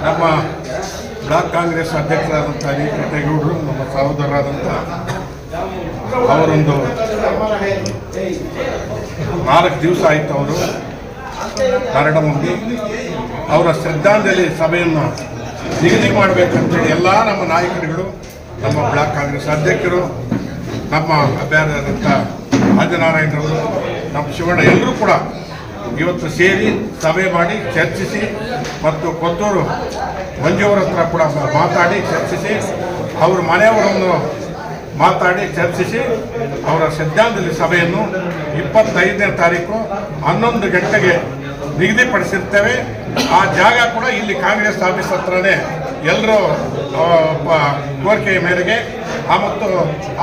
ನಮ್ಮ ಬ್ಲಾಕ್ ಕಾಂಗ್ರೆಸ್ ಅಧ್ಯಕ್ಷರಾದಂಥ ಅನಿಕೇತೇಗೌಡರು ನಮ್ಮ ಸಹೋದರರಾದಂಥ ಅವರೊಂದು 4 ದಿವಸ ಆಯಿತು ಅವರು ಮರಣ ಹೊಂದಿ ಅವರ ಶ್ರದ್ಧಾಂಜಲಿ ಸಭೆಯನ್ನು ನಿಗದಿ ಮಾಡಬೇಕಂತೇಳಿ ಎಲ್ಲ ನಮ್ಮ ನಾಯಕರುಗಳು, ನಮ್ಮ ಬ್ಲಾಕ್ ಕಾಂಗ್ರೆಸ್ ಅಧ್ಯಕ್ಷರು, ನಮ್ಮ ಅಭ್ಯರ್ಥಿಯಾದಂಥ ಆದಿನಾರಾಯಣರವರು, ನಮ್ಮ ಶಿವಣ್ಣ ಎಲ್ಲರೂ ಕೂಡ ಇವತ್ತು ಸೇರಿ ಸಭೆ ಮಾಡಿ ಚರ್ಚಿಸಿ ಮತ್ತು ಕೊತ್ತೂರು ಮಂಜುವರ ಹತ್ರ ಕೂಡ ಮಾತಾಡಿ ಚರ್ಚಿಸಿ ಅವ್ರ ಮನೆಯವರನ್ನು ಮಾತಾಡಿ ಚರ್ಚಿಸಿ ಅವರ ಶ್ರದ್ಧಾಂಜಲಿ ಸಭೆಯನ್ನು 25ನೇ ತಾರೀಕು 11 ಗಂಟೆಗೆ ನಿಗದಿಪಡಿಸಿರ್ತೇವೆ. ಆ ಜಾಗ ಕೂಡ ಇಲ್ಲಿ ಕಾಂಗ್ರೆಸ್ ಆಫೀಸ್ ಹತ್ರನೇ ಎಲ್ಲರೂ ಕೋರಿಕೆಯ ಮೇರೆಗೆ ಮತ್ತು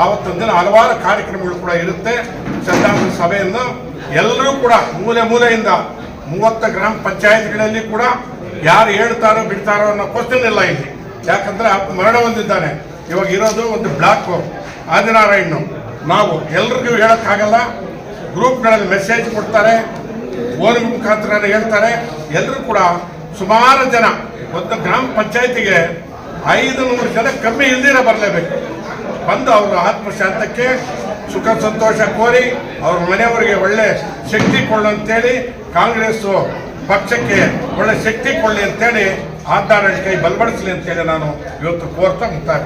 ಆವತ್ತೊಂದು ದಿನ ಹಲವಾರು ಕಾರ್ಯಕ್ರಮಗಳು ಕೂಡ ಇರುತ್ತೆ. ಶ್ರದ್ಧಾಂಜಲಿ ಸಭೆಯನ್ನು ಎಲ್ಲರೂ ಕೂಡ ಮೂಲೆಯಿಂದ 30 ಗ್ರಾಮ ಪಂಚಾಯತ್ಗಳಲ್ಲಿ ಕೂಡ ಯಾರು ಹೇಳ್ತಾರೋ ಬಿಡ್ತಾರೋ ಅನ್ನೋ ಕ್ವಶನ್ ಇಲ್ಲ ಇಲ್ಲಿ. ಯಾಕಂದರೆ ಮರಣ ಹೊಂದಿದ್ದಾನೆ. ಇವಾಗ ಇರೋದು ಒಂದು ಬ್ಲಾಕ್ ಆದಿನಾರಾಯಣ. ನಾವು ಎಲ್ರಿಗೂ ಹೇಳೋಕ್ಕಾಗಲ್ಲ, ಗ್ರೂಪ್ಗಳಲ್ಲಿ ಮೆಸೇಜ್ ಕೊಡ್ತಾರೆ, ಫೋನ್ ಮುಖಾಂತರ ಹೇಳ್ತಾರೆ. ಎಲ್ಲರೂ ಕೂಡ ಸುಮಾರು ಜನ ಒಂದು ಗ್ರಾಮ ಪಂಚಾಯತಿಗೆ 500 ಜನ ಕಮ್ಮಿ ಇಲ್ದಿರ ಬರಲೇಬೇಕು. ಬಂದು ಅವರ ಆತ್ಮಶಾಂತಕ್ಕೆ ಸುಖ ಸಂತೋಷ ಕೋರಿ ಅವ್ರ ಮನೆಯವರಿಗೆ ಒಳ್ಳೆ ಶಕ್ತಿ ಕೊಳ್ಳಂತೇಳಿ, ಕಾಂಗ್ರೆಸ್ಸು ಪಕ್ಷಕ್ಕೆ ಒಳ್ಳೆ ಶಕ್ತಿ ಕೊಳ್ಳಿ ಅಂತೇಳಿ, ಆಧಾರ ಕೈ ಬಲಪಡಿಸಲಿ ಅಂತೇಳಿ ನಾನು ಇವತ್ತು ಕೋರ್ತಾ ಮುಕ್ತಾಯ